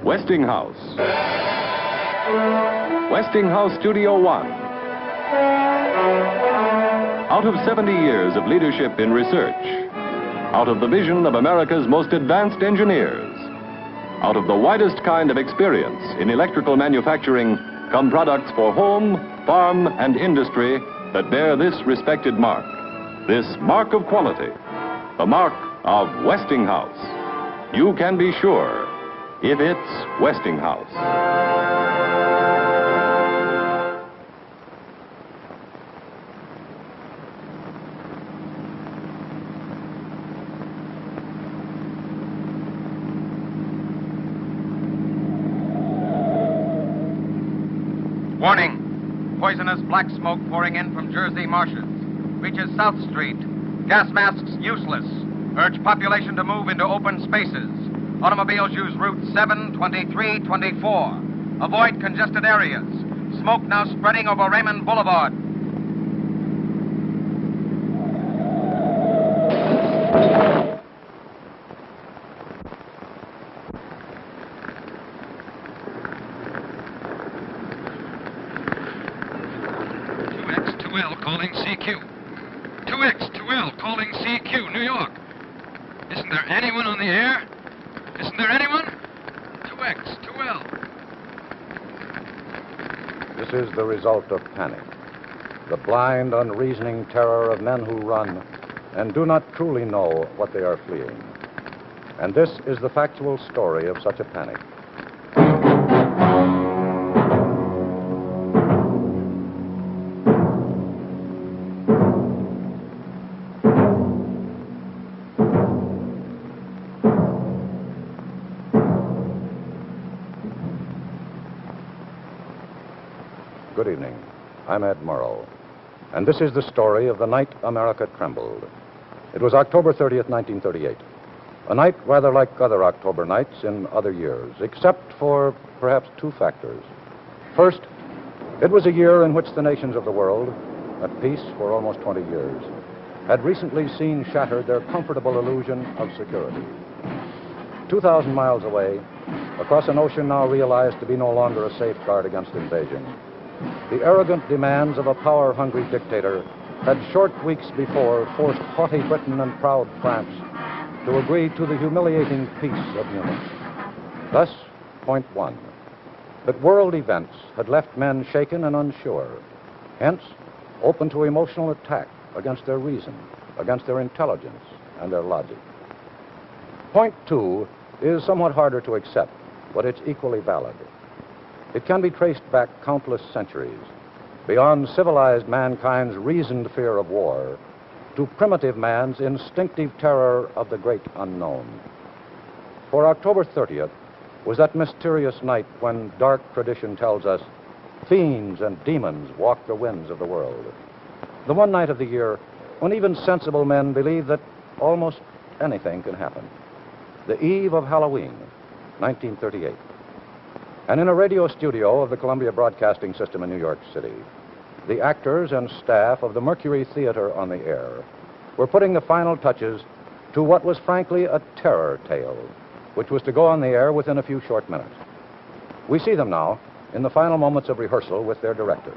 Westinghouse. Westinghouse Studio One. Out of 70 years of leadership in research, out of the vision of America's most advanced engineers, out of the widest kind of experience in electrical manufacturing, come products for home, farm, and industry that bear this respected mark. This mark of quality, the mark of Westinghouse. You can be sure if it's Westinghouse. Warning. Poisonous black smoke pouring in from Jersey marshes. Reaches South Street. Gas masks useless. Urge population to move into open spaces. Automobiles use route 7, 23, 24. Avoid congested areas. Smoke now spreading over Raymond Boulevard. Calling CQ. 2X2L calling CQ, New York. Isn't there anyone on the air? Isn't there anyone? 2X2L. This is the result of panic. The blind, unreasoning terror of men who run and do not truly know what they are fleeing. And this is the factual story of such a panic. Good evening. I'm Ed Murrow, and this is the story of the night America trembled. It was October 30th, 1938. A night rather like other October nights in other years, except for perhaps two factors. First, it was a year in which the nations of the world, at peace for almost 20 years, had recently seen shattered their comfortable illusion of security. 2,000 miles away, across an ocean now realized to be no longer a safeguard against invasion, the arrogant demands of a power-hungry dictator had short weeks before forced haughty Britain and proud France to agree to the humiliating peace of Munich. Thus, point one, that world events had left men shaken and unsure, hence open to emotional attack against their reason, against their intelligence, and their logic. Point two is somewhat harder to accept, but it's equally valid. It can be traced back countless centuries, beyond civilized mankind's reasoned fear of war, to primitive man's instinctive terror of the great unknown. For October 30th was that mysterious night when dark tradition tells us fiends and demons walk the winds of the world. The one night of the year when even sensible men believe that almost anything can happen. The eve of Halloween, 1938. And in a radio studio of the Columbia Broadcasting System in New York City, the actors and staff of the Mercury Theater on the air were putting the final touches to what was frankly a terror tale, which was to go on the air within a few short minutes. We see them now in the final moments of rehearsal with their director.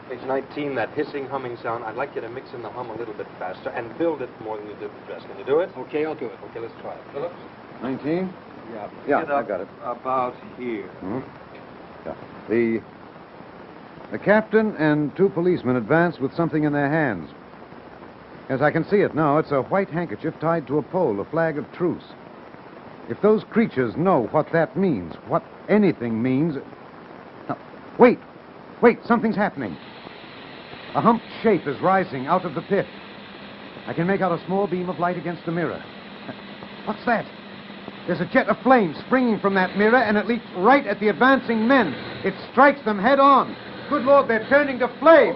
Page 19, that hissing, humming sound. I'd like you to mix in the hum a little bit faster and build it more than you did the dress. Can you do it? Okay, I'll do it. Okay, let's try it. Phillips? 19? Yeah. Yeah, Get up I got it. About here. Mm-hmm. Yeah. The captain and two policemen advance with something in their hands. Yes, I can see it now. It's a white handkerchief tied to a pole, a flag of truce. If those creatures know what that means, what anything means... Now, wait! Wait, something's happening. A humped shape is rising out of the pit. I can make out a small beam of light against the mirror. What's that? There's a jet of flame springing from that mirror, and it leaps right at the advancing men. It strikes them head on. Good Lord, they're turning to flame.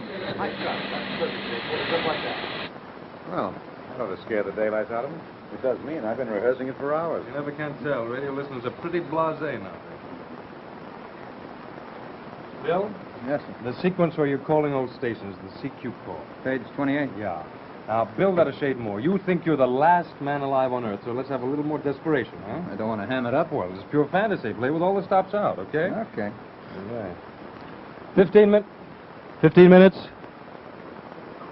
Well, that ought to scare the daylights out of them. It does me, and I've been rehearsing it for hours. You never can tell. Radio listeners are pretty blasé now. Bill? Yes, sir. The sequence where you're calling old stations, the CQ call. Page 28. Yeah. Now, build that a shade more. You think you're the last man alive on Earth, so let's have a little more desperation, huh? I don't want to ham it up. Well, it's pure fantasy. Play with all the stops out, okay? Okay. All right. 15 minutes?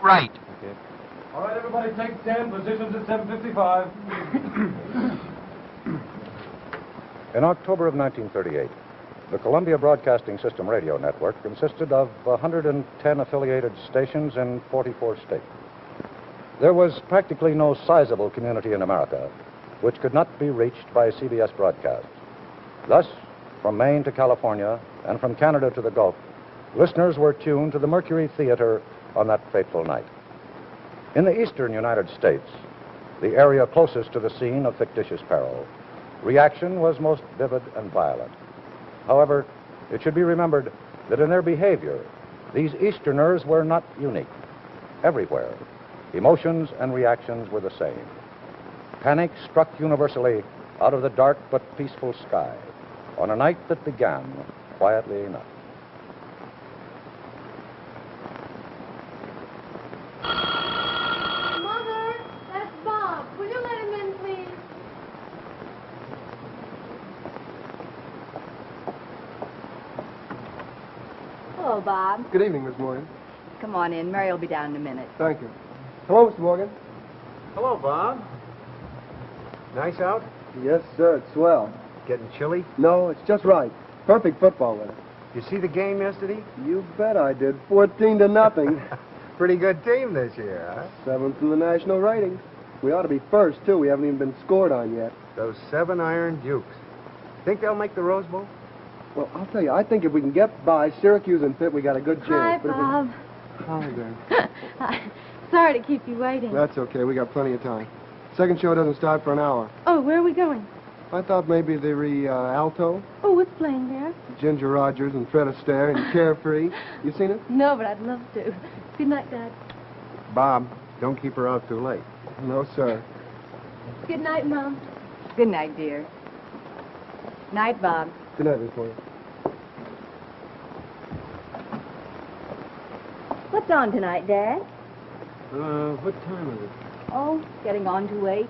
Right. Okay. All right, everybody, take 10. Positions at 7:55. In October of 1938, the Columbia Broadcasting System radio network consisted of 110 affiliated stations in 44 states. There was practically no sizable community in America which could not be reached by CBS broadcasts. Thus, from Maine to California and from Canada to the Gulf, listeners were tuned to the Mercury Theater on that fateful night. In the eastern United States, the area closest to the scene of fictitious peril, reaction was most vivid and violent. However, it should be remembered that in their behavior, these Easterners were not unique. Everywhere, emotions and reactions were the same. Panic struck universally out of the dark but peaceful sky on a night that began quietly enough. Mother, that's Bob. Will you let him in, please? Hello, Bob. Good evening, Miss Morgan. Come on in. Mary will be down in a minute. Thank you. Hello, Mr. Morgan. Hello, Bob. Nice out? Yes, sir. It's swell. Getting chilly? No, it's just right. Perfect football weather. You see the game yesterday? You bet I did. 14-0. Pretty good team this year, huh? 7th in the national ratings. We ought to be first, too. We haven't even been scored on yet. Those 7 Iron Dukes. Think they'll make the Rose Bowl? Well, I'll tell you, I think if we can get by Syracuse and Pitt, we got a good chance. Hi, But if we- Bob. Hi there. Sorry to keep you waiting. That's okay. We got plenty of time. Second show doesn't start for an hour. Oh, where are we going? I thought maybe the Alto, Oh, what's playing there? Ginger Rogers and Fred Astaire and Carefree. You seen it? No, but I'd love to. Good night, Dad. Bob, don't keep her out too late. No, sir. Good night, Mom. Good night, dear. Night, Bob. Good night, Miss Morgan. What's on tonight, Dad? What time is it? Oh, getting on to 8.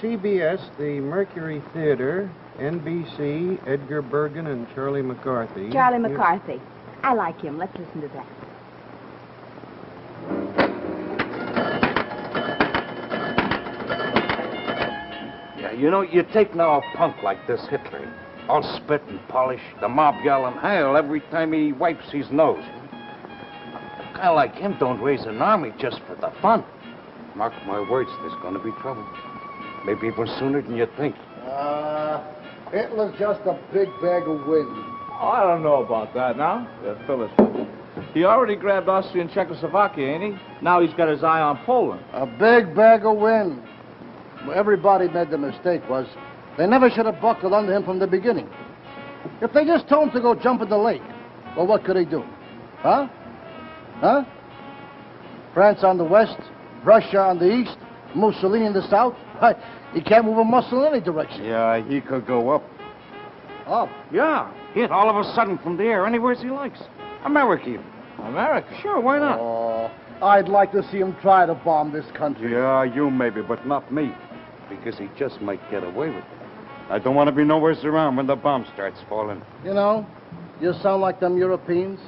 CBS, the Mercury Theater, NBC, Edgar Bergen and Charlie McCarthy. Charlie McCarthy. I like him. Let's listen to that. Yeah, you know, you take now a punk like this Hitler, all spit and polish, the mob yelling hail every time he wipes his nose. A guy like him don't raise an army just for the fun. Mark my words, there's going to be trouble. Maybe even sooner than you think. Hitler's just a big bag of wind. Oh, I don't know about that now. Yeah, Phyllis. He already grabbed Austria and Czechoslovakia, ain't he? Now he's got his eye on Poland. A big bag of wind. Well, everybody made the mistake was they never should have buckled under him from the beginning. If they just told him to go jump in the lake, well, what could he do? Huh? Huh? France on the west, Russia on the east, Mussolini in the south. He can't move a muscle in any direction. Yeah, he could go up. Up? Yeah, hit all of a sudden from the air, anywhere he likes. America even. America? Sure, why not? Oh, I'd like to see him try to bomb this country. Yeah, you maybe, but not me. Because he just might get away with it. I don't want to be nowhere around when the bomb starts falling. You know, you sound like them Europeans.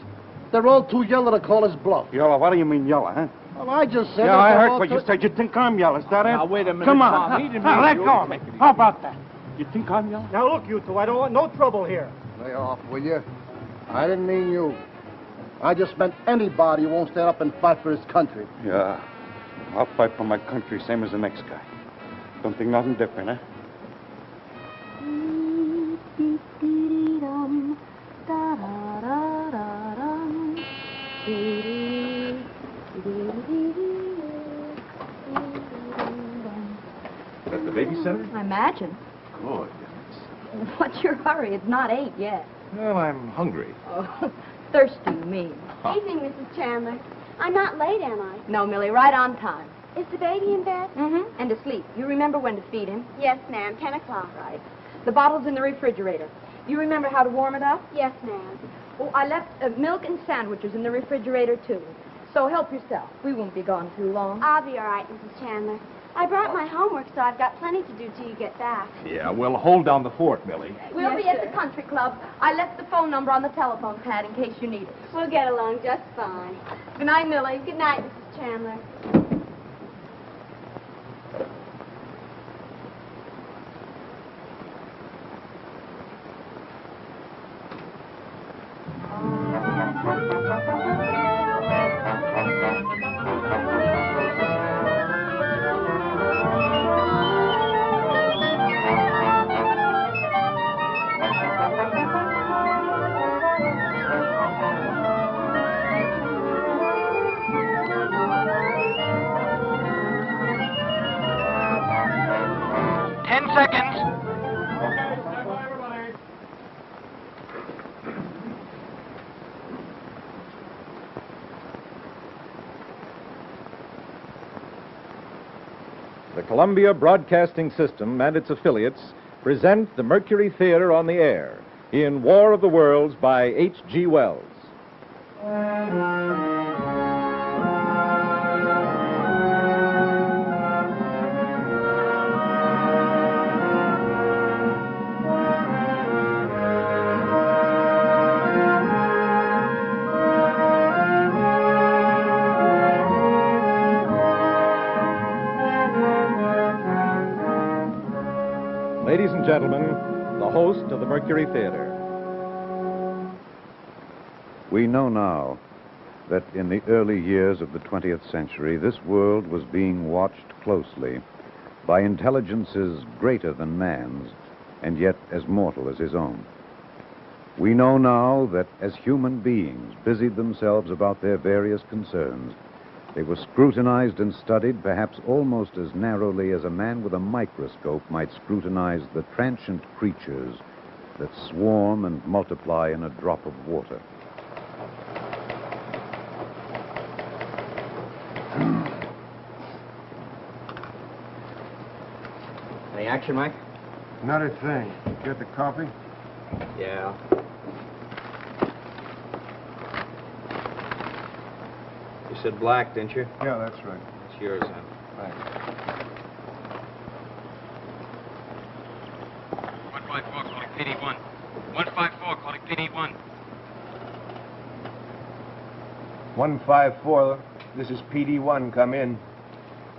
They're all too yellow to call us bluff. Yellow? What do you mean yellow, huh? Well, I just said... Yeah, I they're heard all what you too- said. You think I'm yellow, is that it? Now, wait a minute, Come on. Tom. He didn't Now, mean let you. go of me. How about that? You think I'm yellow? Now, look, you two, I don't want no trouble here. Lay off, will you? I didn't mean you. I just meant anybody who won't stand up and fight for his country. Yeah. I'll fight for my country, same as the next guy. Don't think nothing different, huh? babysitter? I imagine. Good. What's your hurry? It's not 8 yet. Well, I'm hungry. Oh, thirsty, you mean. Evening, Mrs. Chandler. I'm not late, am I? No, Millie, right on time. Is the baby in bed? Mm-hmm. And asleep. You remember when to feed him? Yes, ma'am. 10 o'clock. Right. The bottle's in the refrigerator. You remember how to warm it up? Yes, ma'am. Oh, I left milk and sandwiches in the refrigerator, too. So help yourself. We won't be gone too long. I'll be all right, Mrs. Chandler. I brought my homework, so I've got plenty to do till you get back. Yeah, well, hold down the fort, Millie. We'll be at the country club. I left the phone number on the telephone pad in case you need it. We'll get along just fine. Good night, Millie. Good night, Mrs. Chandler. The Columbia Broadcasting System and its affiliates present the Mercury Theater on the air in War of the Worlds by H.G. Wells. Ladies and gentlemen, the host of the Mercury Theater. We know now that in the early years of the 20th century, this world was being watched closely by intelligences greater than man's, and yet as mortal as his own. We know now that as human beings busied themselves about their various concerns, they were scrutinized and studied perhaps almost as narrowly as a man with a microscope might scrutinize the transient creatures that swarm and multiply in a drop of water. Any action, Mike? Not a thing. Get the coffee? Yeah. You said black, didn't you? Yeah, that's right. It's yours, then. Thanks. 154 calling PD 1. 154 calling PD 1. 154. This is PD1. Come in.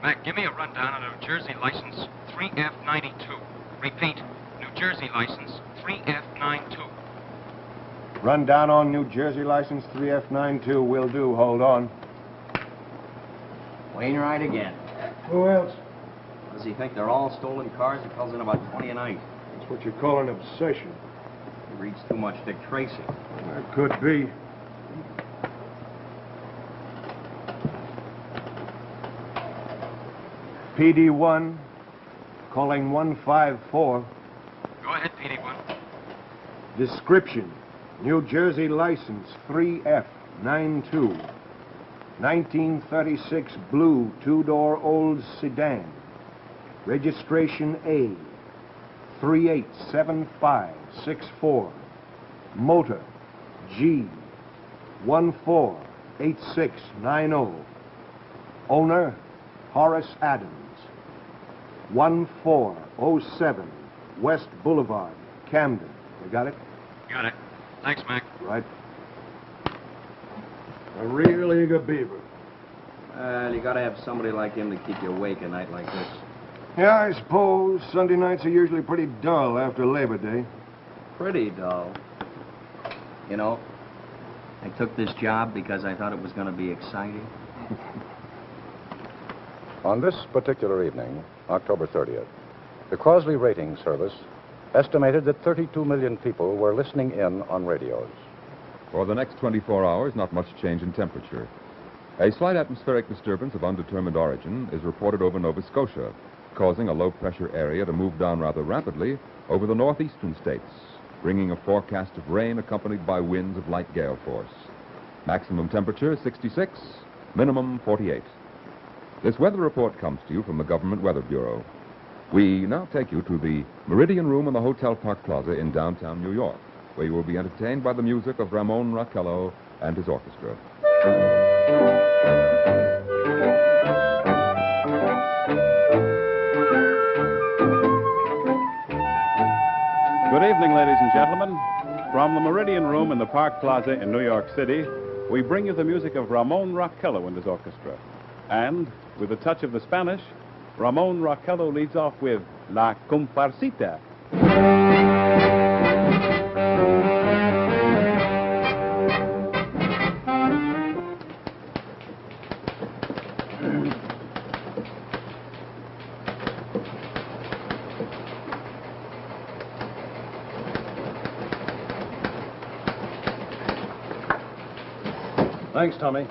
Mac, give me a rundown on a New Jersey license 3F92. Repeat, New Jersey license 3F92. Run down on New Jersey license 3F92. Will do. Hold on. Wainwright again. Who else? Does he think they're all stolen cars? He calls in about 20 a night. That's what you call an obsession. He reads too much Dick Tracy. That could be. PD1, calling 154. Go ahead, PD 1. Description: New Jersey license 3F92. 1936 blue two-door old sedan. Registration A 387564. Motor G 148690. Owner Horace Adams. 1407 West Boulevard, Camden. You got it? Got it. Thanks, Mac. Right. A real eager beaver. Well, you gotta have somebody like him to keep you awake a night like this. Yeah, I suppose Sunday nights are usually pretty dull after Labor Day. Pretty dull. You know, I took this job because I thought it was gonna be exciting. On this particular evening, October 30th, the Crosley Rating Service estimated that 32 million people were listening in on radios. For the next 24 hours, not much change in temperature. A slight atmospheric disturbance of undetermined origin is reported over Nova Scotia, causing a low-pressure area to move down rather rapidly over the northeastern states, bringing a forecast of rain accompanied by winds of light gale force. Maximum temperature 66, minimum 48. This weather report comes to you from the Government Weather Bureau. We now take you to the Meridian Room in the Hotel Park Plaza in downtown New York, where you will be entertained by the music of Ramon Raquello and his orchestra. Good evening, ladies and gentlemen. From the Meridian Room in the Park Plaza in New York City, we bring you the music of Ramon Raquello and his orchestra. And, with a touch of the Spanish, Ramon Raquello leads off with La Comparsita. Thanks, Tommy.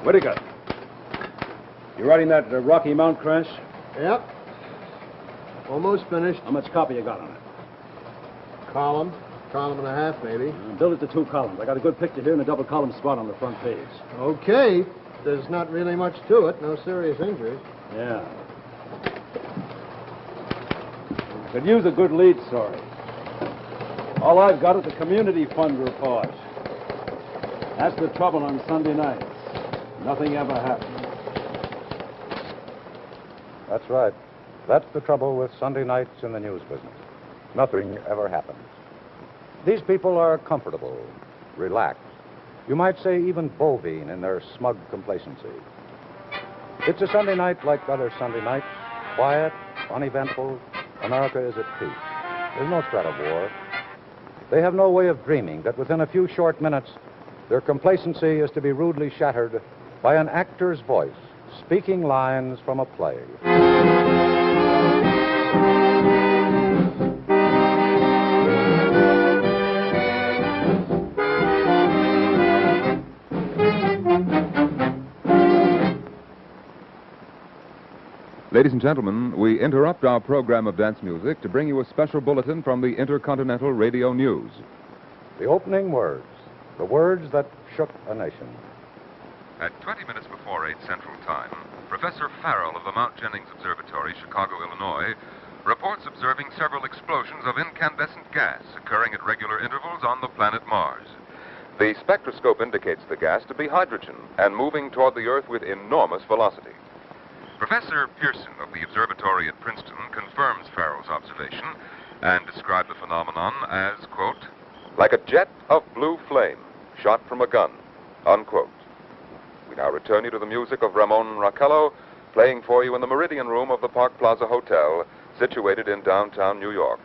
What do you got? You writing that Rocky Mount crash? Yep. Almost finished. How much copy you got on it? Column and a half, maybe. Build it to 2 columns. I got a good picture here and a double column spot on the front page. Okay. There's not really much to it. No serious injuries. Yeah. Could use a good lead story. All I've got is a community fund report. That's the trouble on Sunday nights. Nothing ever happens. That's right. That's the trouble with Sunday nights in the news business. Nothing ever happens. These people are comfortable, relaxed. You might say even bovine in their smug complacency. It's a Sunday night like other Sunday nights. Quiet, uneventful. America is at peace. There's no threat of war. They have no way of dreaming that within a few short minutes, their complacency is to be rudely shattered by an actor's voice speaking lines from a play. Ladies and gentlemen, we interrupt our program of dance music to bring you a special bulletin from the Intercontinental Radio News. The opening words, the words that shook a nation. At 20 minutes before 8 Central Time, Professor Farrell of the Mount Jennings Observatory, Chicago, Illinois, reports observing several explosions of incandescent gas occurring at regular intervals on the planet Mars. The spectroscope indicates the gas to be hydrogen and moving toward the Earth with enormous velocity. Professor Pearson of the observatory at Princeton confirms Farrell's observation and described the phenomenon as, quote, like a jet of blue flame shot from a gun, unquote. We now return you to the music of Ramon Raquello, playing for you in the Meridian Room of the Park Plaza Hotel, situated in downtown New York.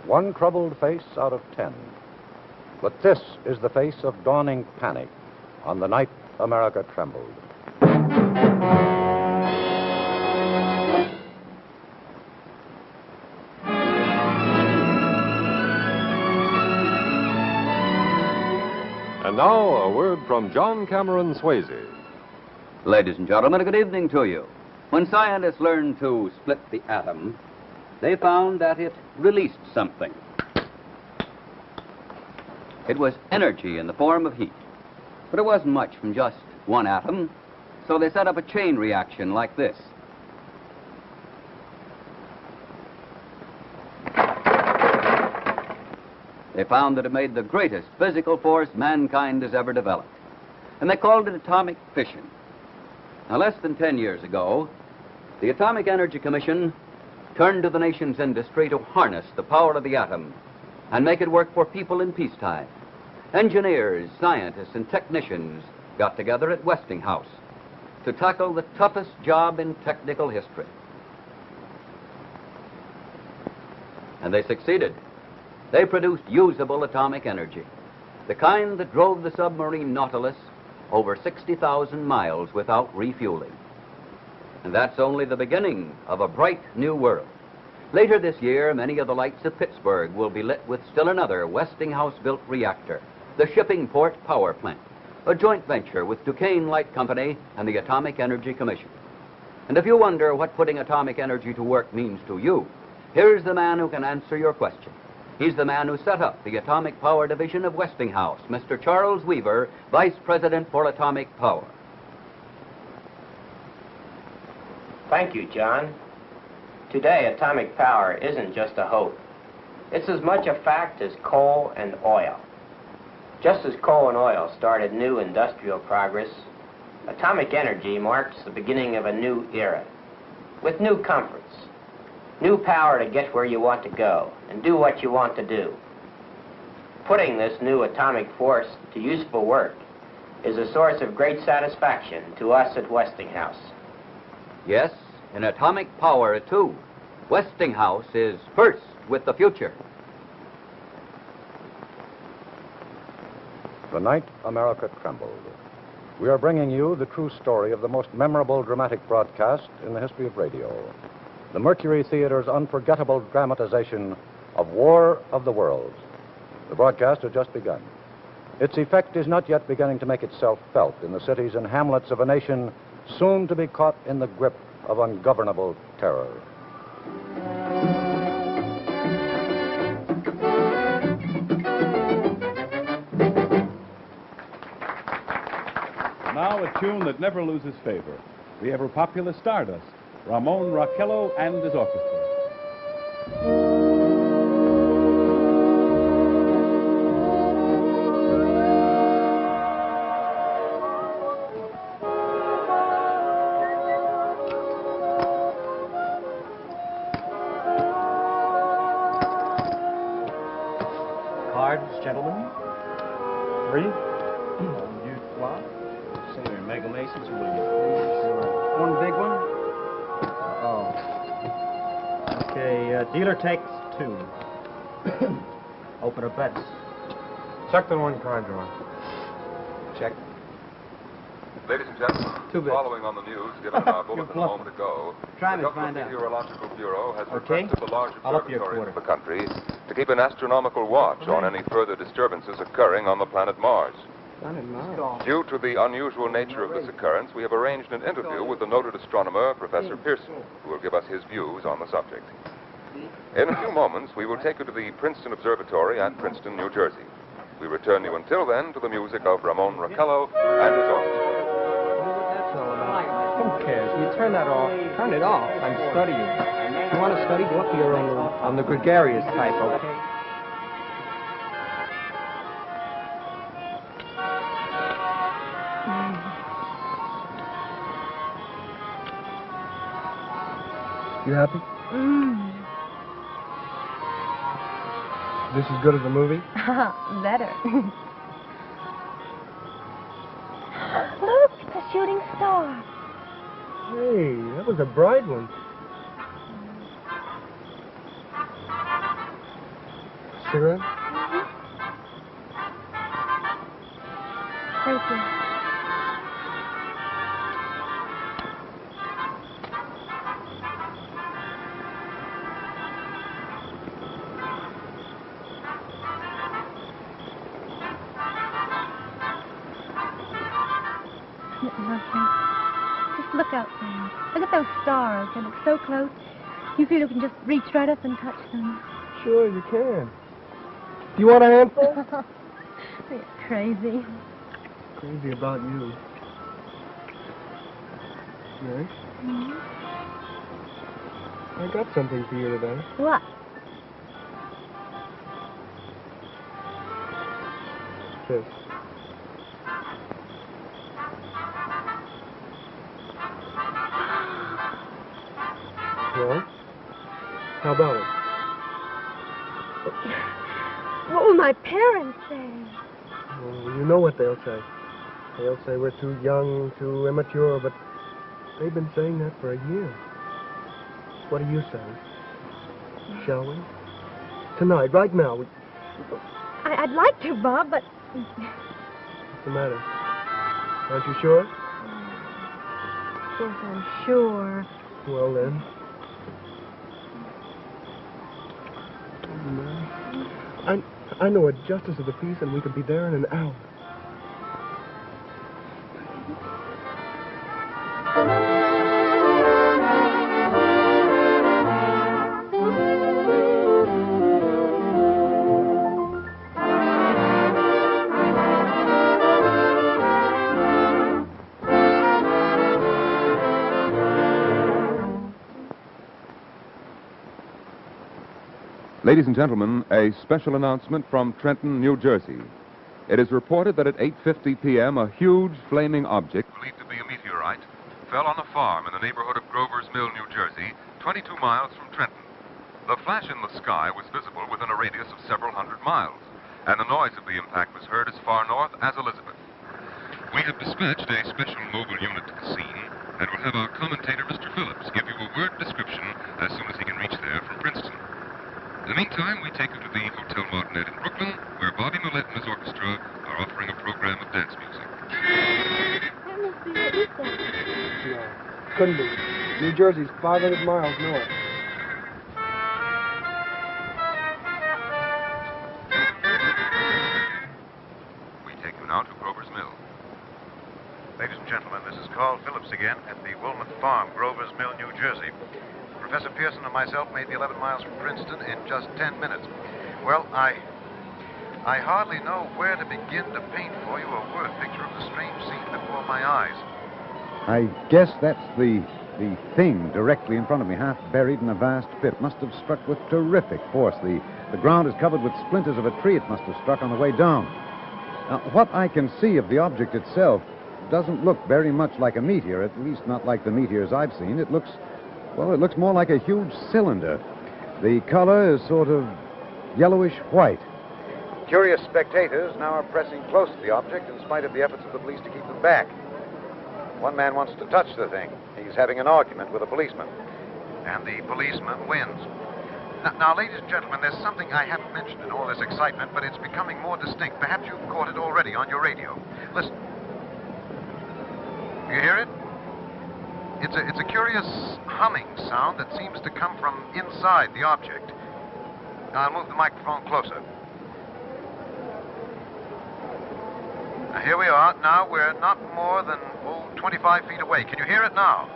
One troubled face out of 10. But this is the face of dawning panic on the night America trembled. And now, a word from John Cameron Swayze. Ladies and gentlemen, good evening to you. When scientists learned to split the atom, they found that it released something. It was energy in the form of heat. But it wasn't much from just one atom, so they set up a chain reaction like this. They found that it made the greatest physical force mankind has ever developed. And they called it atomic fission. Now, less than 10 years ago, the Atomic Energy Commission turned to the nation's industry to harness the power of the atom and make it work for people in peacetime. Engineers, scientists, and technicians got together at Westinghouse to tackle the toughest job in technical history. And they succeeded. They produced usable atomic energy, the kind that drove the submarine Nautilus over 60,000 miles without refueling. And that's only the beginning of a bright new world. Later this year, many of the lights of Pittsburgh will be lit with still another Westinghouse-built reactor, the Shipping Port Power Plant, a joint venture with Duquesne Light Company and the Atomic Energy Commission. And if you wonder what putting atomic energy to work means to you, here's the man who can answer your question. He's the man who set up the Atomic Power Division of Westinghouse, Mr. Charles Weaver, Vice President for Atomic Power. Thank you, John. Today, atomic power isn't just a hope. It's as much a fact as coal and oil. Just as coal and oil started new industrial progress, atomic energy marks the beginning of a new era, with new comforts, new power to get where you want to go and do what you want to do. Putting this new atomic force to useful work is a source of great satisfaction to us at Westinghouse. Yes, in atomic power, too. Westinghouse is first with the future. The Night America Trembled. We are bringing you the true story of the most memorable dramatic broadcast in the history of radio. The Mercury Theater's unforgettable dramatization of War of the Worlds. The broadcast has just begun. Its effect is not yet beginning to make itself felt in the cities and hamlets of a nation soon to be caught in the grip of ungovernable terror. Now a tune that never loses favor. We have a popular stardust, Ramon Raquello and his orchestra. Cards, gentlemen. 3. You flop. Senator Mega Masons, will you please? One big one? Oh. Okay, dealer takes 2. Opener bets. Check the one card drawer. Check. Ladies and gentlemen, following on the news given in our bulletin a moment ago, Try the to Government find out. Meteorological Bureau has Okay. requested the large I'll up your observatories quarter. of the country to keep an astronomical watch on any further disturbances occurring on the planet Mars. Due to the unusual nature of this occurrence, we have arranged an interview with the noted astronomer, Professor Pearson, who will give us his views on the subject. In a few moments, we will take you to the Princeton Observatory at Princeton, New Jersey. We return you until then to the music of Ramon Raquello and his orchestra. Who cares? You turn that off. Turn it off. I'm studying. If you want to study, go up to your own room. I'm the gregarious type, okay? You happy? This as good as the movie? Better. Look, it's a shooting star. Hey, that was a bright one. Cigarette? Thank you. Just look out there. Look at those stars. They look so close. You feel you can just reach right up and touch them. Sure, you can. You want a handful? You're crazy. Crazy about you. Mary? I got something for you today. What? This. Well, how about it? What will my parents say? Well, you know what they'll say. They'll say we're too young, too immature, but they've been saying that for a year. What do you say? Shall we? Tonight, right now. I'd like to, Bob, but... What's the matter? Aren't you sure? Of course I'm sure. Well, then. I know a justice of the peace, and we could be there in an hour. Ladies and gentlemen, a special announcement from Trenton, New Jersey. It is reported that at 8:50 p.m., a huge flaming object, believed to be a meteorite, fell on a farm in the neighborhood of Grover's Mill, New Jersey, 22 miles from Trenton. The flash in the sky was visible within a radius of several hundred miles, and the noise of the impact was heard as far north as Elizabeth. We have dispatched a special mobile unit to the scene, and will have our commentator, Mr. Phillips, give you a word description as soon as he can reach there from Princeton. In the meantime, we take you to the Hotel Martinet in Brooklyn, where Bobby Millett and his orchestra are offering a program of dance music. That must be what you said. No, couldn't be. New Jersey's 500 miles north. We take you now to Grover's Mill. Ladies and gentlemen, this is Carl Phillips again at the Wilmouth Farm, Grover's Mill, New Jersey. Professor Pearson and myself made the 11 miles from Princeton in just 10 minutes. Well, I hardly know where to begin to paint for you a word picture of the strange scene before my eyes. I guess that's the thing directly in front of me, half buried in a vast pit. Must have struck with terrific force. The ground is covered with splinters of a tree it must have struck on the way down. Now, what I can see of the object itself doesn't look very much like a meteor, at least not like the meteors I've seen. It looks more like a huge cylinder. The color is sort of yellowish white. Curious spectators now are pressing close to the object in spite of the efforts of the police to keep them back. One man wants to touch the thing. He's having an argument with a policeman. And the policeman wins. Now, ladies and gentlemen, there's something I haven't mentioned in all this excitement, but it's becoming more distinct. Perhaps you've caught it already on your radio. Listen. You hear it? It's a curious humming sound that seems to come from inside the object. Now, I'll move the microphone closer. Now, here we are. Now, we're not more than, 25 feet away. Can you hear it now?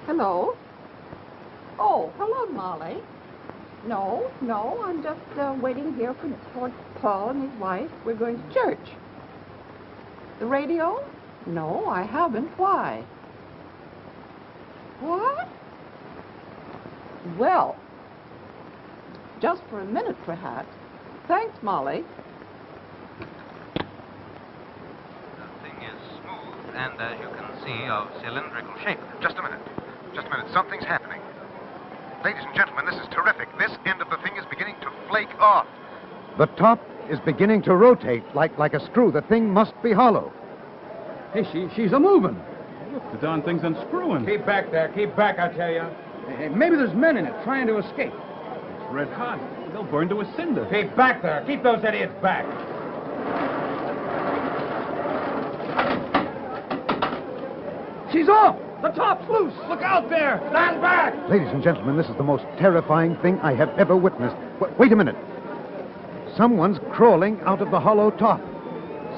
Hello? Oh, hello, Molly. No, I'm just waiting here for Paul and his wife. We're going to church. The radio? No, I haven't. Why? What? Well, just for a minute, perhaps. Thanks, Molly. The thing is smooth and, as you can see, of cylindrical shape. Just a minute. Something's happening. Ladies and gentlemen, this is terrific. This end of the thing is beginning to flake off. The top is beginning to rotate like a screw. The thing must be hollow. Hey, she's a-moving. Look, the darn thing's unscrewing. Keep back there. Keep back, I tell you. Hey, maybe there's men in it trying to escape. It's red hot. They'll burn to a cinder. Keep back there. Keep those idiots back. She's off! The top's loose! Look out there! Stand back! Ladies and gentlemen, this is the most terrifying thing I have ever witnessed. Wait a minute. Someone's crawling out of the hollow top.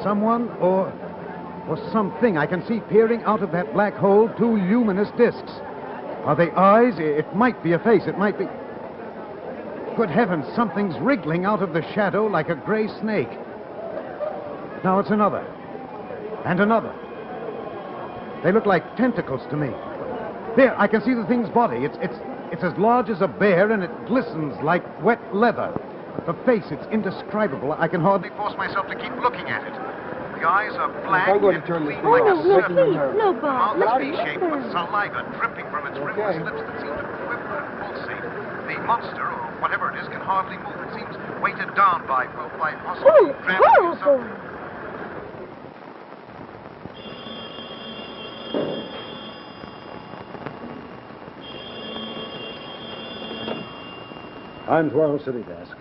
Someone or something I can see peering out of that black hole, two luminous discs. Are they eyes? It might be a face. It might be... Good heavens, something's wriggling out of the shadow like a gray snake. Now it's another. And another. They look like tentacles to me. There, I can see the thing's body. It's as large as a bear, and it glistens like wet leather. The face, it's indescribable. I can hardly force myself to keep looking at it. The eyes are black I'm going and to turn this clean like a off. No, sieve. please, no, The Bob. mouth Not is V-shaped yet. with saliva dripping from its rimless lips that seem to quiver and pulsate. The monster, or whatever it is, can hardly move. It seems weighted down by possibly Oh, gravity or horrible. something. Times Royal City desk.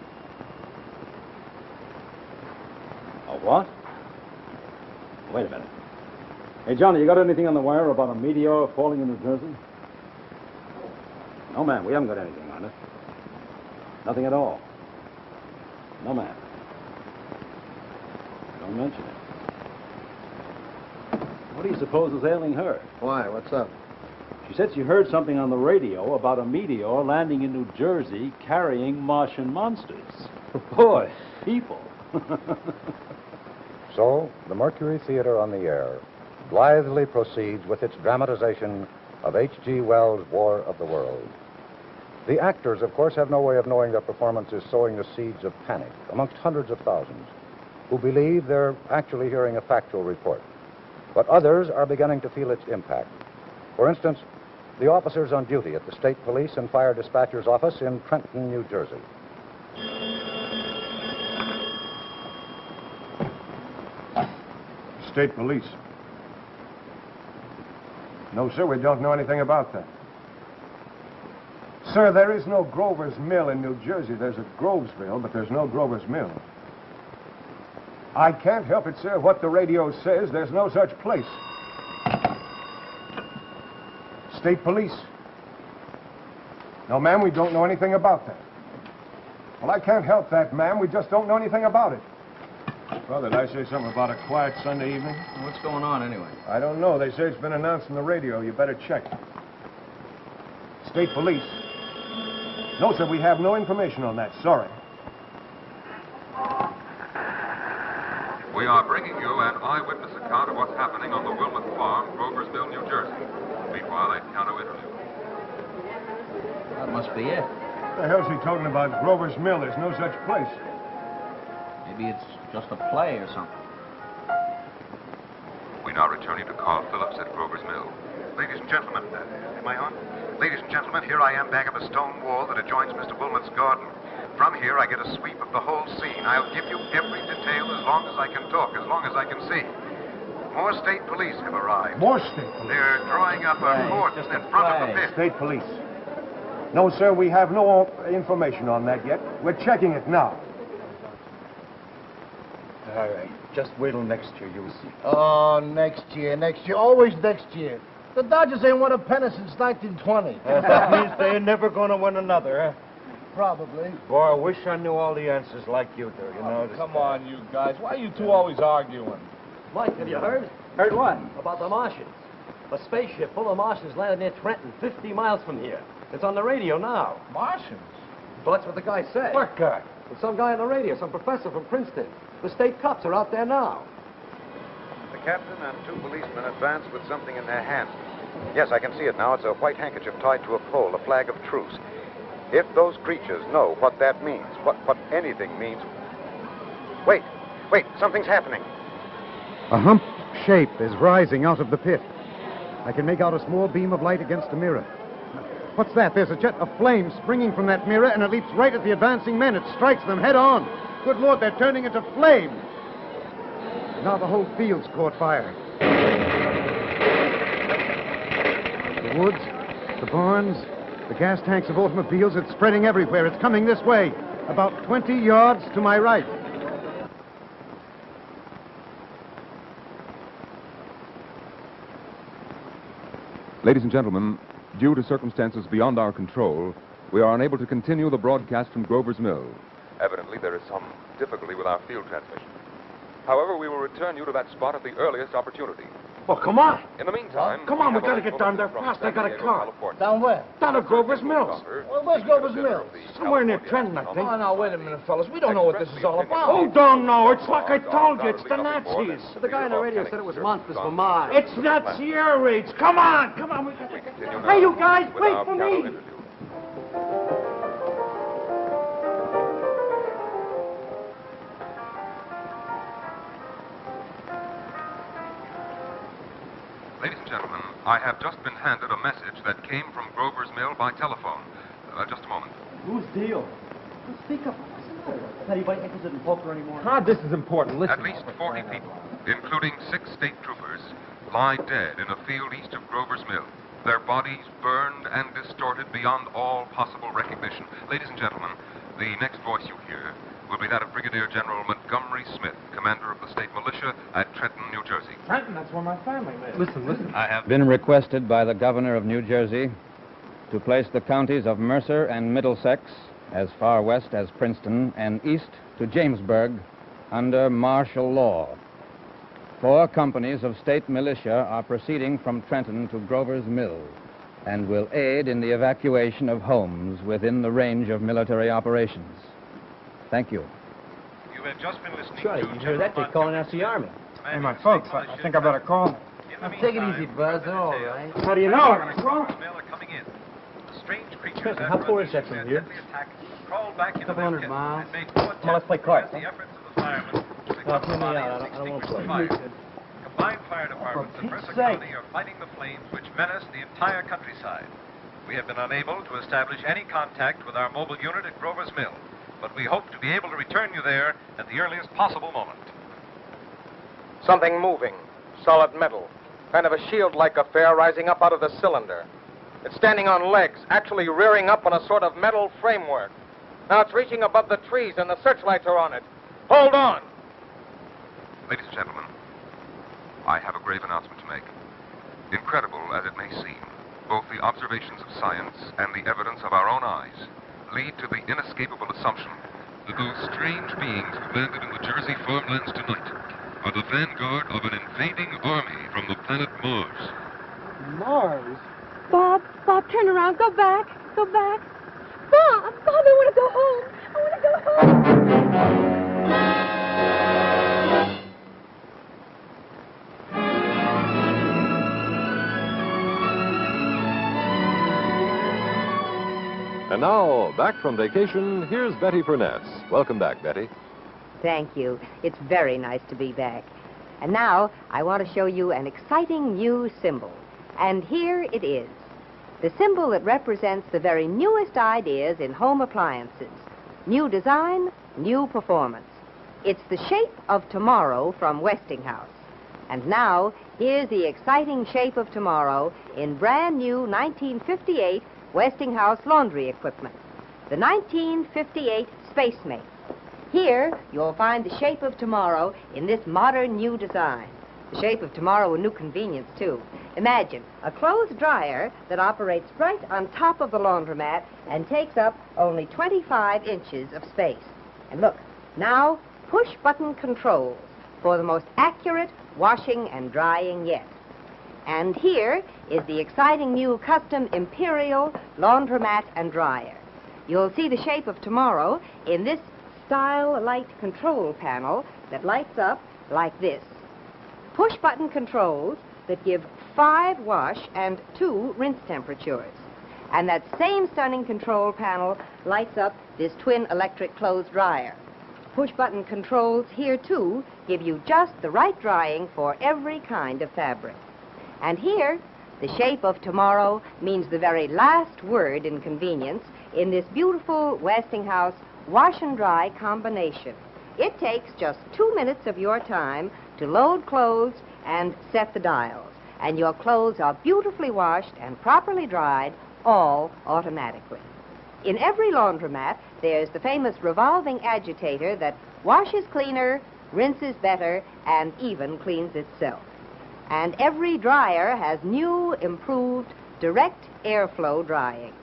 A what? Wait a minute. Hey, Johnny, you got anything on the wire about a meteor falling in New Jersey? No, ma'am, we haven't got anything on it. Nothing at all. No, ma'am. Don't mention it. What do you suppose is ailing her? Why? What's up? She said she heard something on the radio about a meteor landing in New Jersey carrying Martian monsters. Boy, people. So, the Mercury Theater on the Air blithely proceeds with its dramatization of H.G. Wells' War of the Worlds. The actors, of course, have no way of knowing their performance is sowing the seeds of panic amongst hundreds of thousands who believe they're actually hearing a factual report. But others are beginning to feel its impact. For instance, the officers on duty at the State Police and Fire Dispatcher's Office in Trenton, New Jersey. State Police. No, sir, we don't know anything about that. Sir, there is no Grover's Mill in New Jersey. There's a Grovesville, but there's no Grover's Mill. I can't help it, sir. What the radio says, there's no such place. State Police. No, ma'am, we don't know anything about that. Well, I can't help that, ma'am. We just don't know anything about it. Well, did I say something about a quiet Sunday evening? What's going on anyway? I don't know. They say it's been announced on the radio. You better check. State Police. No, sir, we have no information on that. Sorry. We are bringing you an eyewitness account of what's happening on the Wilmot Farm, Grover's Mill, New Jersey. Meanwhile, a piano interlude. That must be it. What the hell's he talking about? Grover's Mill. There's no such place. Maybe it's just a play or something. We now return you to Carl Phillips at Grover's Mill. Ladies and gentlemen, am I on? Ladies and gentlemen, here I am back of a stone wall that adjoins Mr. Wilmot's garden. From here, I get a sweep of the whole scene. I'll give you every detail as long as I can talk, as long as I can see. More state police have arrived. More state police? They're drawing up a cordon in front of the pit. State Police. No, sir, we have no information on that yet. We're checking it now. All right. Just wait till next year, you'll see. Oh, next year. Always next year. The Dodgers ain't won a pennant since 1920. That means they're never going to win another, huh? Probably. Boy, I wish I knew all the answers like you do, you know. Come on, you guys. Why are you two always arguing? Mike, have you heard? Heard what? About the Martians. A spaceship full of Martians landed near Trenton, 50 miles from here. It's on the radio now. Martians? Well, that's what the guy said. What guy? Well, some guy on the radio, some professor from Princeton. The state cops are out there now. The captain and two policemen advance with something in their hands. Yes, I can see it now. It's a white handkerchief tied to a pole, a flag of truce. If those creatures know what that means, what anything means... Wait, something's happening. A hump shape is rising out of the pit. I can make out a small beam of light against the mirror. What's that? There's a jet of flame springing from that mirror, and it leaps right at the advancing men. It strikes them head on. Good Lord, they're turning into flame. Now the whole field's caught fire. The woods, the barns, the gas tanks of automobiles, it's spreading everywhere. It's coming this way, about 20 yards to my right. Ladies and gentlemen, due to circumstances beyond our control, we are unable to continue the broadcast from Grover's Mill. Evidently, there is some difficulty with our field transmission. However, we will return you to that spot at the earliest opportunity. Well, come on. In the meantime... Come on, we gotta get down there fast. I got a car. Down where? Down at Grover's Mills. Well, where's Grover's Mills? Somewhere near Trenton, I think. Oh, now, wait a minute, fellas. We don't know what this is all about. Oh, don't know. It's like I told you. It's the Nazis. The guy on the radio said it was monsters from Mars. It's Nazi air raids. Come on. We gotta get there. Hey, you guys, wait for me. I have just been handed a message that came from Grover's Mill by telephone. Just a moment. Whose deal? Speak up. What's the matter? Is anybody interested in poker anymore? God, this is important. Listen. At least 40 people, including 6 state troopers, lie dead in a field east of Grover's Mill. Their bodies burned and distorted beyond all possible recognition. Ladies and gentlemen, the next voice you hear will be that of Brigadier General Montgomery Smith, commander of the state militia at Trenton, New Jersey. Trenton, that's where my family lives. Listen. I have been requested by the governor of New Jersey to place the counties of Mercer and Middlesex as far west as Princeton and east to Jamesburg under martial law. 4 companies of state militia are proceeding from Trenton to Grover's Mill and will aid in the evacuation of homes within the range of military operations. Thank you. You have just been listening Sure, to you heard that. They're calling us the Army. Hey, my folks, I think I better call. Now, take it easy, Buzz. They're all right. How do you know I'm going to call? Coming in. Strange creatures Listen, how far is that from here? crawled back into Couple their hundred kit miles. and made no attempt Come on, let's play cards. to the efforts of the firemen to No, recover hear me bodies out. and I don't want to extinguish play. the fire. Combined fire departments of Pete's Mercer sake. County are fighting the flames which menace the entire countryside. We have been unable to establish any contact with our mobile unit at Grover's Mill, but we hope to be able to return you there at the earliest possible moment. Something moving, solid metal, kind of a shield-like affair rising up out of the cylinder. It's standing on legs, actually rearing up on a sort of metal framework. Now it's reaching above the trees and the searchlights are on it. Hold on! Ladies and gentlemen, I have a grave announcement to make. Incredible as it may seem, both the observations of science and the evidence of our own eyes lead to the inescapable assumption that those strange beings who landed in the Jersey farmlands tonight are the vanguard of an invading army from the planet Mars. Mars? Bob, turn around. Go back. Bob, I want to go home. I want to go home. And now, back from vacation, here's Betty Furness. Welcome back, Betty. Thank you. It's very nice to be back. And now, I want to show you an exciting new symbol. And here it is. The symbol that represents the very newest ideas in home appliances. New design, new performance. It's the shape of tomorrow from Westinghouse. And now, here's the exciting shape of tomorrow in brand new 1958 Westinghouse laundry equipment. The 1958 Spacemate. Here, you'll find the shape of tomorrow in this modern new design. The shape of tomorrow a new convenience, too. Imagine a clothes dryer that operates right on top of the laundromat and takes up only 25 inches of space. And look, now push-button controls for the most accurate washing and drying yet. And here is the exciting new custom Imperial laundromat and dryer. You'll see the shape of tomorrow in this style light control panel that lights up like this. Push-button controls that give 5 wash and 2 rinse temperatures. And that same stunning control panel lights up this twin electric clothes dryer. Push-button controls here, too, give you just the right drying for every kind of fabric. And here, the shape of tomorrow means the very last word in convenience in this beautiful Westinghouse wash and dry combination. It takes just 2 minutes of your time to load clothes and set the dials. And your clothes are beautifully washed and properly dried, all automatically. In every laundromat, there's the famous revolving agitator that washes cleaner, rinses better, and even cleans itself. And every dryer has new, improved, direct airflow drying.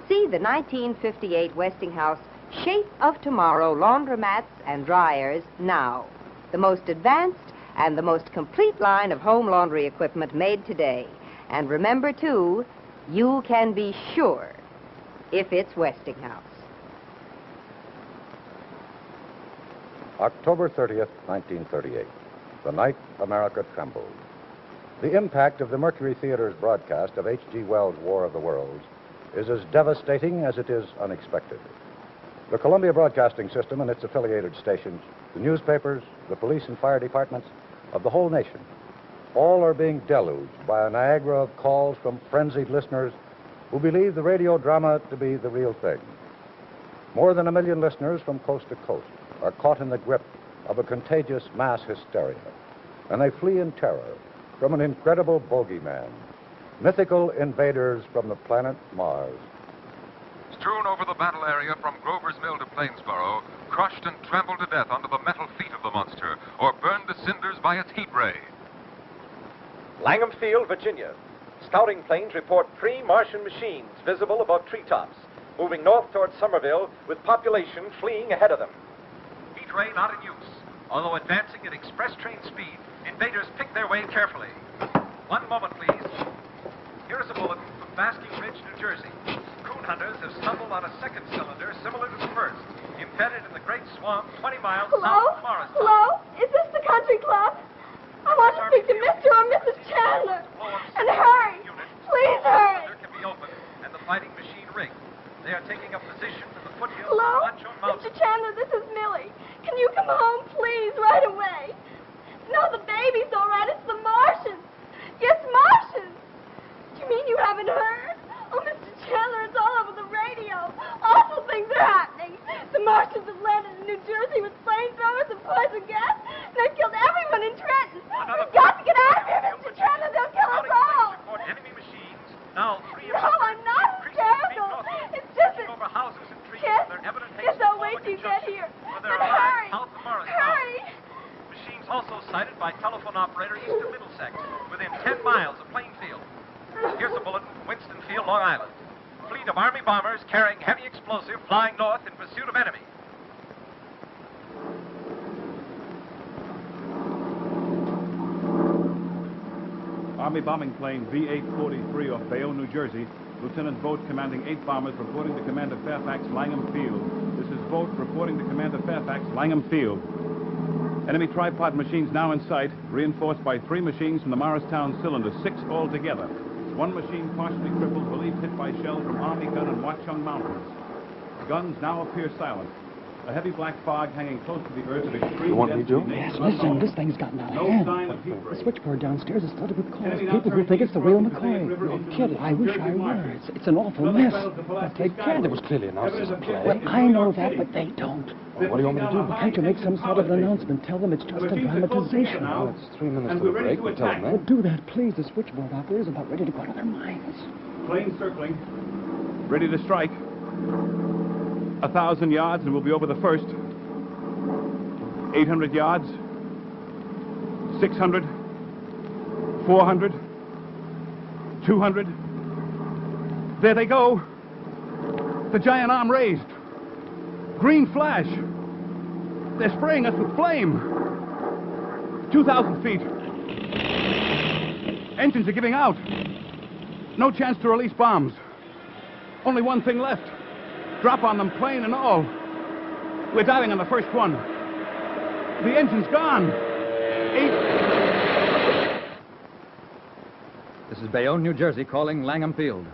See the 1958 Westinghouse Shape of Tomorrow laundromats and dryers now. The most advanced and the most complete line of home laundry equipment made today. And remember, too, you can be sure if it's Westinghouse. October 30th, 1938. The Night America Trembled. The impact of the Mercury Theater's broadcast of H.G. Wells' War of the Worlds is as devastating as it is unexpected. The Columbia Broadcasting System and its affiliated stations, the newspapers, the police and fire departments of the whole nation all are being deluged by a Niagara of calls from frenzied listeners who believe the radio drama to be the real thing. More than 1 million listeners from coast to coast are caught in the grip of a contagious mass hysteria, and they flee in terror from an incredible bogeyman, mythical invaders from the planet Mars. Strewn over the battle area from Grover's Mill to Plainsboro, crushed and trampled to death under the metal feet of the monster, or burned to cinders by its heat ray. Langham Field, Virginia. Scouting planes report 3 Martian machines visible above treetops, moving north toward Somerville with population fleeing ahead of them. Heat ray not in use. Although advancing at express train speed, invaders pick their way carefully. One moment, please. Here is a bulletin from Basking Ridge, New Jersey. Coon hunters have stumbled on a second cylinder similar to the first, embedded in the great swamp 20 miles south of Morristown. Hello? Is this the country club? I want to speak to Mr. or Mrs. Chandler. And hurry. Please hurry. Can be opened and the fighting machine rigged. They are taking up position in the foothills Hello? of Manchon Mountain. Mr. Chandler, this is Millie. Can you come home, please, right away? No, the baby's all right. It's the Martians. Yes, Martians. Do you mean you haven't heard? Oh, Mr. Chandler, it's all over the radio. Awful things are happening. The Martians have landed in New Jersey with flamethrowers and poison gas, and they've killed everyone in Trenton. We've got to get out of here, Mr. Chandler. They'll kill us all. Enemy machines. Now, 3 No, I'm not hysterical. It's just that... over houses and trees. Yes, They're evident yes, I'll wait till you get here. But hurry. South of Morristown. Hurry. Machines also sighted by telephone operator east of Middlesex, within 10 miles of Plainfield. Here's a bulletin from Winstonfield, Long Island. Fleet of Army bombers carrying heavy explosive flying north in pursuit of enemy. Army bombing plane V-843 off Bayonne, New Jersey. Lieutenant Boat commanding 8 bombers reporting to Commander Fairfax, Langham Field. This is Boat reporting to Commander Fairfax, Langham Field. Enemy tripod machines now in sight, reinforced by 3 machines from the Morristown cylinder, 6 altogether. 1 machine partially crippled, believed hit by shells from Army gun and Watchung Mountains. Guns now appear silent. A heavy black fog hanging close to the earth of extreme You want me to? Yes, listen, this thing's gotten out of No hand. sign of heat The switchboard downstairs is flooded with calls. Enemy People who think it's the real McCoy. River No kidding. I wish I were. It's an awful mess. But they can't. It was clearly announced as a play. Well, I know that, but they don't. Well, what do you want me to do? Can't you make some sort of an announcement? Tell them it's just a dramatization. Well, it's 3 minutes to the break. We'll tell them that. Well, do that, please. The switchboard operators are about ready to go out of their minds. Plane circling, ready to strike. 1,000 yards and we'll be over the first. 800 yards. 600. 400. 200. There they go. The giant arm raised. Green flash. They're spraying us with flame. 2,000 feet. Engines are giving out. No chance to release bombs. Only one thing left. Drop on them, plane and all. We're diving on the first one. The engine's gone. 8. This is Bayonne, New Jersey, calling Langham Field.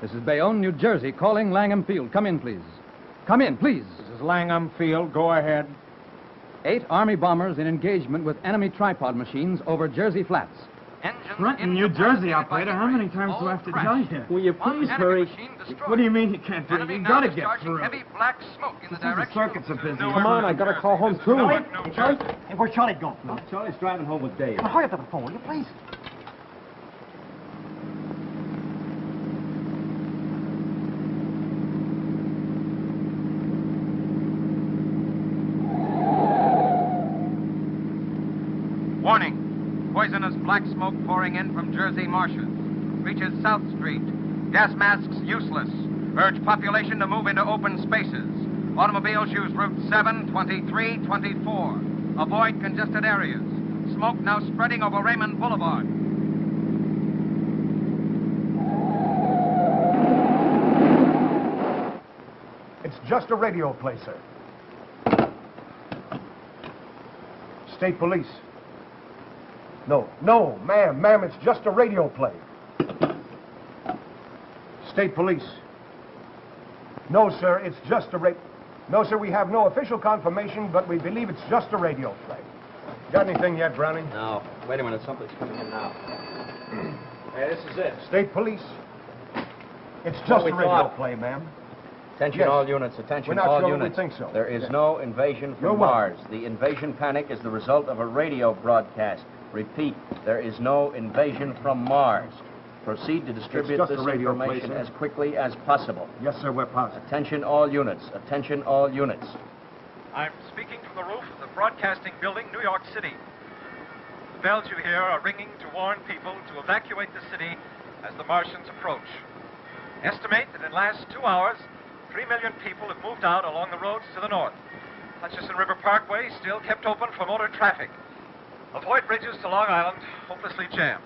This is Bayonne, New Jersey, calling Langham Field. Come in, please. Come in, please. This is Langham Field. Go ahead. 8 Army bombers in engagement with enemy tripod machines over Jersey Flats. Trenton, New Jersey, operator. How many times do I have to tell you? Will you please hurry? What do you mean you can't do it? You gotta get through. Heavy black smoke in the The circuits are busy. Come on, I gotta call home too. Hey, Charlie? Hey, where's Charlie going? Charlie's driving home with Dave. Hurry up to the phone, will you please? Warning. Poisonous black smoke pouring in from Jersey marshes. Reaches South Street. Gas masks useless. Urge population to move into open spaces. Automobiles use Route 7, 23, 24. Avoid congested areas. Smoke now spreading over Raymond Boulevard. It's just a radio play, sir. State police. No, ma'am, it's just a radio play. State police. No, sir, it's just a No, sir, we have no official confirmation, but we believe it's just a radio play. Got anything yet, Browning? No. Wait a minute. Something's coming in now. Hey, this is it. State police. It's What just we a radio thought. play, ma'am. Attention Yes. all units. Attention We're not all sure we units. think so. There is Yes. no invasion You're from welcome. Mars. The invasion panic is the result of a radio broadcast. Repeat, there is no invasion from Mars. Proceed to distribute just this a radio play, information sir. as quickly as possible. Yes, sir, we're positive. Attention all units. Attention all units. I'm speaking from the roof of the Broadcasting Building, New York City. The bells you hear are ringing to warn people to evacuate the city as the Martians approach. Estimate that in the last 2 hours, 3 million people have moved out along the roads to the north. Hutchison River Parkway still kept open for motor traffic. Avoid bridges to Long Island, hopelessly jammed.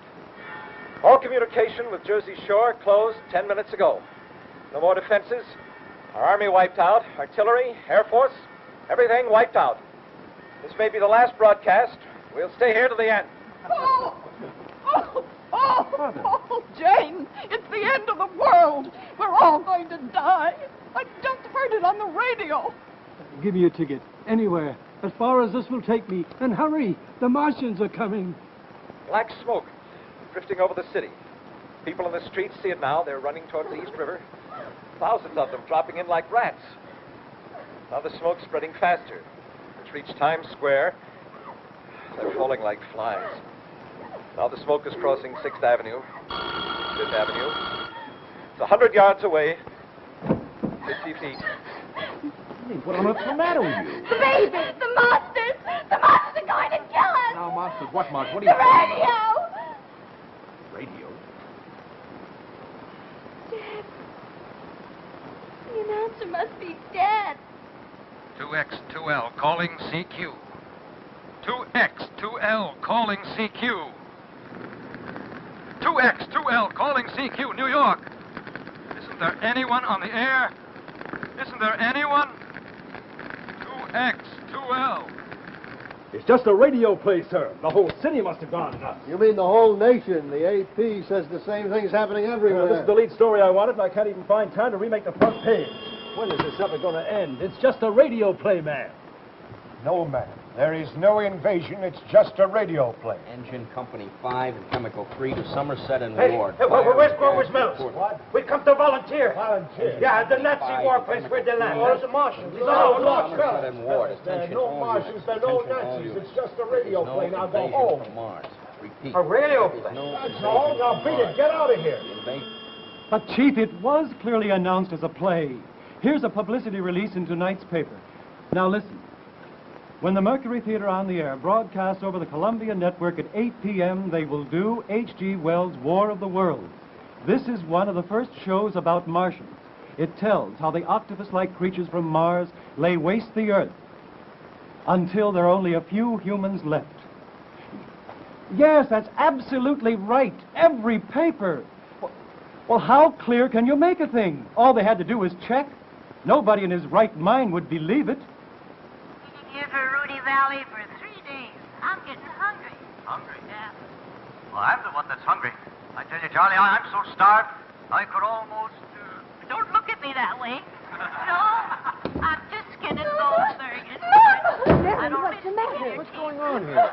All communication with Jersey Shore closed 10 minutes ago. No more defenses. Our army wiped out. Artillery, Air Force, everything wiped out. This may be the last broadcast. We'll stay here to the end. Oh, Jane, it's the end of the world. We're all going to die. I just heard it on the radio. Give me a ticket. Anywhere. As far as this will take me. And hurry. The Martians are coming. Black smoke drifting over the city. People in the streets see it now. They're running towards the East River. Thousands of them dropping in like rats. Now the smoke's spreading faster. It's reached Times Square. They're falling like flies. Now the smoke is crossing 6th Avenue, 5th Avenue. It's 100 yards away, 50 feet. What on earth's the matter with you? The babies, the monsters! The monsters are going to kill us! Now, monsters, what monsters? What are you... The radio! Radio? Dead. The announcer must be dead. 2X2L calling CQ. 2X2L calling CQ. 2X2L calling CQ, New York. Isn't there anyone on the air? Isn't there anyone? 2X2L. It's just a radio play, sir. The whole city must have gone nuts. You mean the whole nation? The AP says the same thing's happening everywhere. This is the lead story I wanted, and I can't even find time to remake the front page. When is this ever going to end? It's just a radio play, man. No, ma'am. There is no invasion. It's just a radio play. Engine Company 5 and Chemical 3 to Somerset and Hey, Ward. where's Grover's Mills? What? We come to volunteer. Volunteer? Yeah, the Nazi war place where they land. Oh, it's the Martians. No, Somerset and Ward. There are Attention no all Martians. units. There are no Attention all Nazis. units. It's just a radio There's play. no Now go invasion home. from Mars. Repeat. A radio There's play? no That's invasion all. Now from beat it. Mars. Get out of here. The invasion... But, Chief, it was clearly announced as a play. Here's a publicity release in tonight's paper. Now, listen. When the Mercury Theater on the Air broadcasts over the Columbia Network at 8 p.m., they will do H.G. Wells' War of the Worlds. This is one of the first shows about Martians. It tells how the octopus-like creatures from Mars lay waste the Earth until there are only a few humans left. Yes, that's absolutely right. Every paper. Well, how clear can you make a thing? All they had to do was check. Nobody in his right mind would believe it. Here for Rudy Valley for 3 days. I'm getting hungry. Hungry? Yeah. Well, I'm the one that's hungry. I tell you, Charlie, I'm so starved, I could almost... Don't look at me that way. No, I'm just getting those things. I don't What's the matter? What's going on here?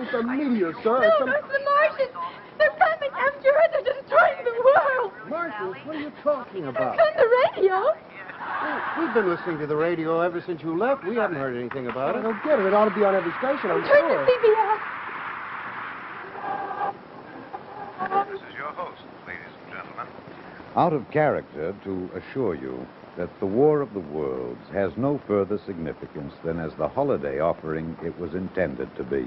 It's a meteor, No, sir. it's the Martians. They're coming after us. They're destroying the world. Martians? What are you talking about? It's on the radio. We've been listening to the radio ever since you left. We haven't heard anything about it. I don't get it. It ought to be on every station, I'm Turn sure. to CBS. This is your host, ladies and gentlemen. Out of character to assure you that the War of the Worlds has no further significance than as the holiday offering it was intended to be.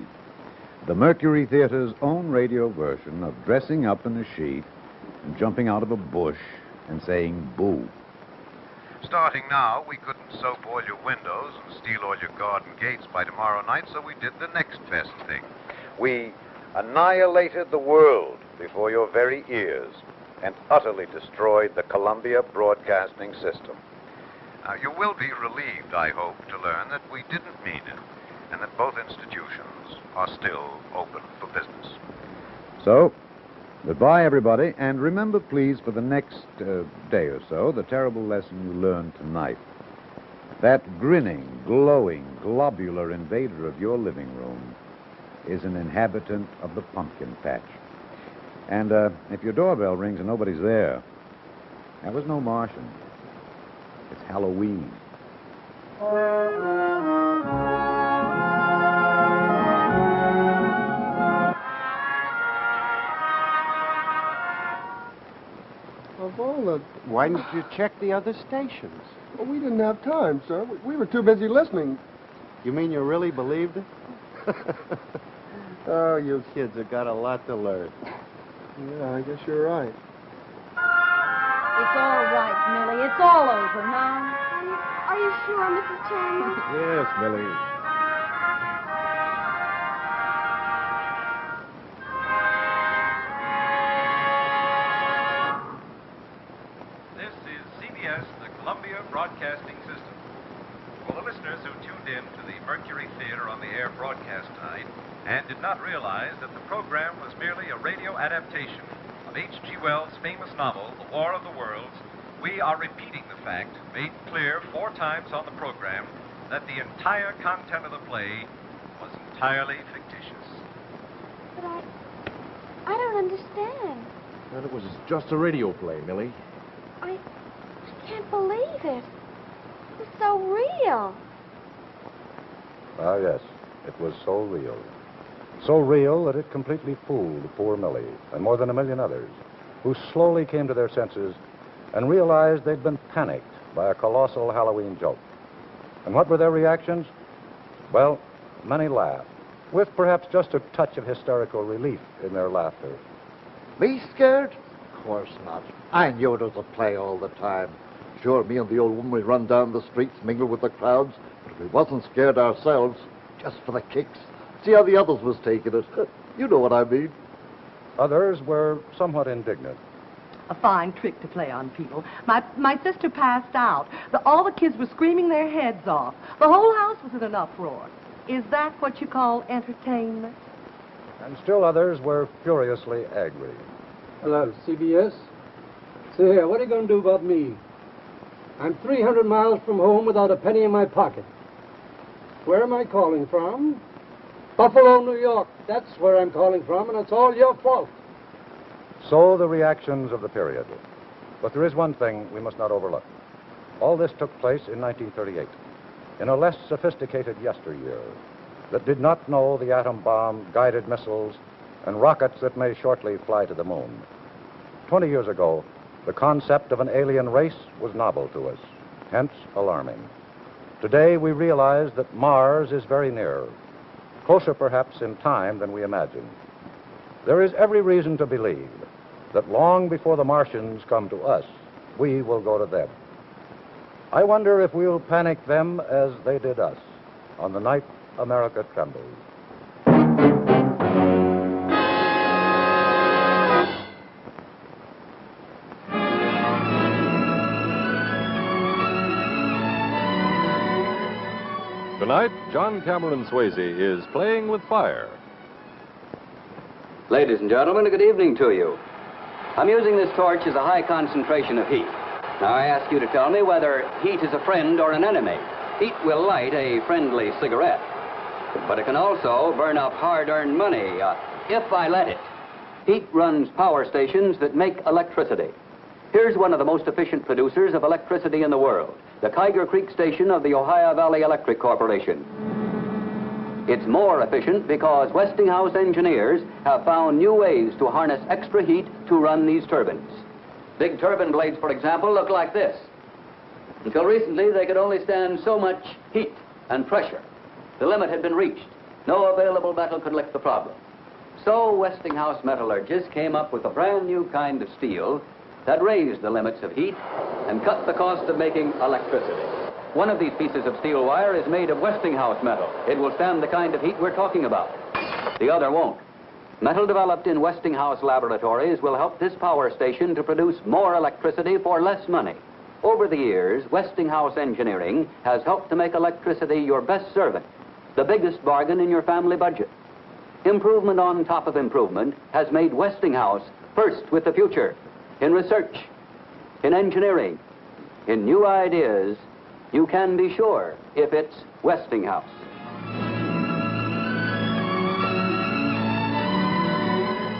The Mercury Theater's own radio version of dressing up in a sheet and jumping out of a bush and saying boo. Starting now, we couldn't soap all your windows and steal all your garden gates by tomorrow night, so we did the next best thing. We annihilated the world before your very ears and utterly destroyed the Columbia Broadcasting System. Now, you will be relieved, I hope, to learn that we didn't mean it, and that both institutions are still open for business. So, goodbye, everybody, and remember, please, for the next day or so, the terrible lesson you learned tonight. That grinning, glowing, globular invader of your living room is an inhabitant of the pumpkin patch. And if your doorbell rings and nobody's there, that was no Martian. It's Halloween. Of all the... Why didn't you check the other stations? Well, we didn't have time, sir. We were too busy listening. You mean you really believed it? Oh, you kids have got a lot to learn. Yeah, I guess you're right. It's all right, Millie. It's all over now. Are you sure, Mrs. Chandler? Yes, Millie. This is CBS, the Columbia Broadcasting System. For the listeners who tuned in to the Mercury Theater on the air broadcast tonight and did not realize that the program was merely a radio adaptation of H.G. Wells' famous novel, The War of the Worlds, we are repeating the fact, made clear 4 times on the program, that the entire content of the play was entirely fictitious. But I don't understand. Well, it was just a radio play, Millie. I can't believe it. It was so real. Ah, yes, it was so real. So real that it completely fooled poor Millie and more than 1 million others, who slowly came to their senses and realized they'd been panicked by a colossal Halloween joke. And what were their reactions? Well, many laughed, with perhaps just a touch of hysterical relief in their laughter. Me scared? Of course not. I knew it was a play all the time. Sure, me and the old woman, we run down the streets, mingle with the crowds, but we wasn't scared ourselves, just for the kicks. See how the others was taking it. You know what I mean. Others were somewhat indignant. A fine trick to play on people. My sister passed out. All the kids were screaming their heads off. The whole house was in an uproar. Is that what you call entertainment? And still others were furiously angry. Hello, CBS? Say here, what are you going to do about me? I'm 300 miles from home without a penny in my pocket. Where am I calling from? Buffalo, New York. That's where I'm calling from, and it's all your fault. So the reactions of the period. But there is one thing we must not overlook. All this took place in 1938, in a less sophisticated yesteryear that did not know the atom bomb, guided missiles, and rockets that may shortly fly to the moon. 20 years ago, the concept of an alien race was novel to us, hence alarming. Today, we realize that Mars is very near, closer perhaps in time than we imagine. There is every reason to believe that long before the Martians come to us, we will go to them. I wonder if we'll panic them as they did us on the night America trembled. Tonight, John Cameron Swayze is playing with fire. Ladies and gentlemen, a good evening to you. I'm using this torch as a high concentration of heat. Now I ask you to tell me whether heat is a friend or an enemy. Heat will light a friendly cigarette, but it can also burn up hard-earned money, if I let it. Heat runs power stations that make electricity. Here's one of the most efficient producers of electricity in the world, the Kiger Creek Station of the Ohio Valley Electric Corporation. It's more efficient because Westinghouse engineers have found new ways to harness extra heat to run these turbines. Big turbine blades, for example, look like this. Until recently, they could only stand so much heat and pressure. The limit had been reached. No available metal could lift the problem. So Westinghouse metallurgists came up with a brand new kind of steel that raised the limits of heat and cut the cost of making electricity. One of these pieces of steel wire is made of Westinghouse metal. It will stand the kind of heat we're talking about. The other won't. Metal developed in Westinghouse laboratories will help this power station to produce more electricity for less money. Over the years, Westinghouse engineering has helped to make electricity your best servant, the biggest bargain in your family budget. Improvement on top of improvement has made Westinghouse first with the future, in research, in engineering, in new ideas. You can be sure if it's Westinghouse.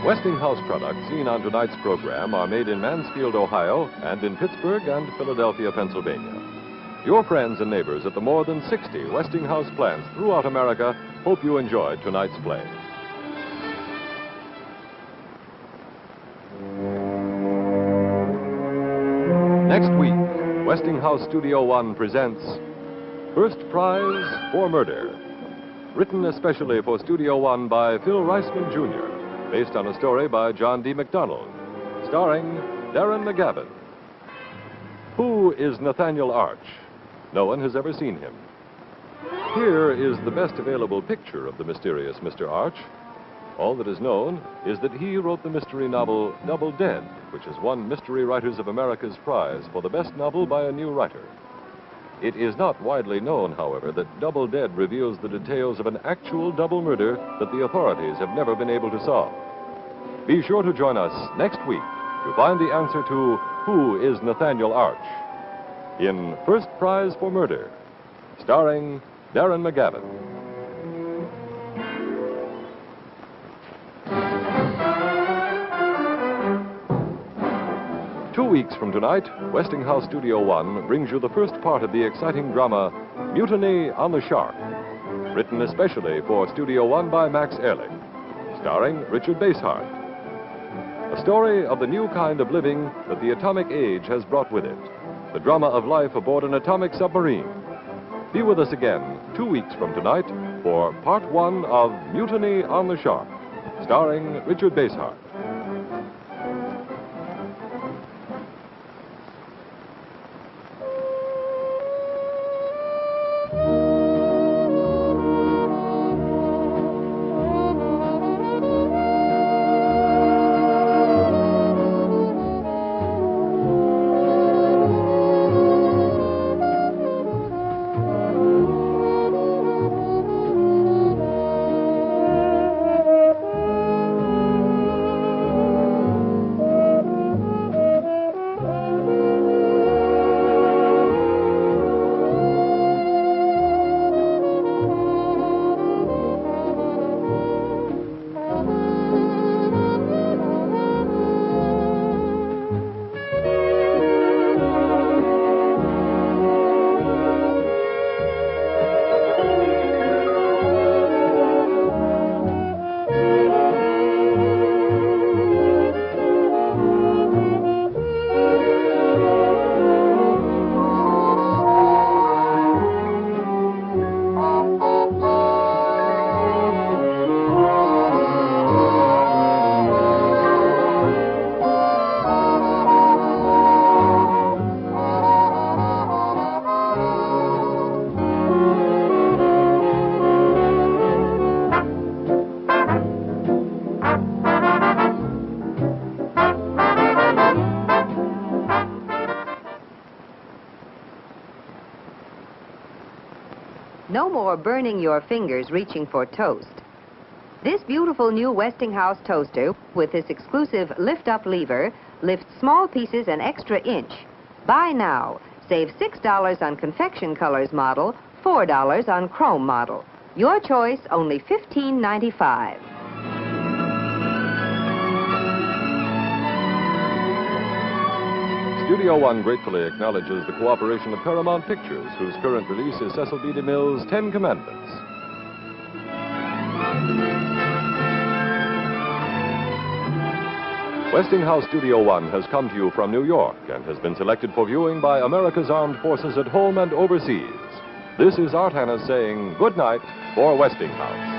Westinghouse products seen on tonight's program are made in Mansfield, Ohio, and in Pittsburgh and Philadelphia, Pennsylvania. Your friends and neighbors at the more than 60 Westinghouse plants throughout America hope you enjoyed tonight's play. Next week, Westinghouse Studio One presents First Prize for Murder. Written especially for Studio One by Phil Reisman, Jr., based on a story by John D. MacDonald, starring Darren McGavin. Who is Nathaniel Arch? No one has ever seen him. Here is the best available picture of the mysterious Mr. Arch. All that is known is that he wrote the mystery novel Double Dead, which has won Mystery Writers of America's prize for the best novel by a new writer. It is not widely known, however, that Double Dead reveals the details of an actual double murder that the authorities have never been able to solve. Be sure to join us next week to find the answer to Who is Nathaniel Arch? In First Prize for Murder, starring Darren McGavin. 2 weeks from tonight, Westinghouse Studio One brings you the first part of the exciting drama, Mutiny on the Shark, written especially for Studio One by Max Ehrlich, starring Richard Basehart. A story of the new kind of living that the atomic age has brought with it, the drama of life aboard an atomic submarine. Be with us again 2 weeks from tonight for Part 1 of Mutiny on the Shark, starring Richard Basehart. No more burning your fingers reaching for toast. This beautiful new Westinghouse toaster with this exclusive lift-up lever lifts small pieces an extra inch. Buy now. Save $6 on confection colors model, $4 on chrome model. Your choice, only $15.95. Studio One gratefully acknowledges the cooperation of Paramount Pictures, whose current release is Cecil B. DeMille's 10 Commandments. Westinghouse Studio One has come to you from New York and has been selected for viewing by America's armed forces at home and overseas. This is Art Hanna saying good night for Westinghouse.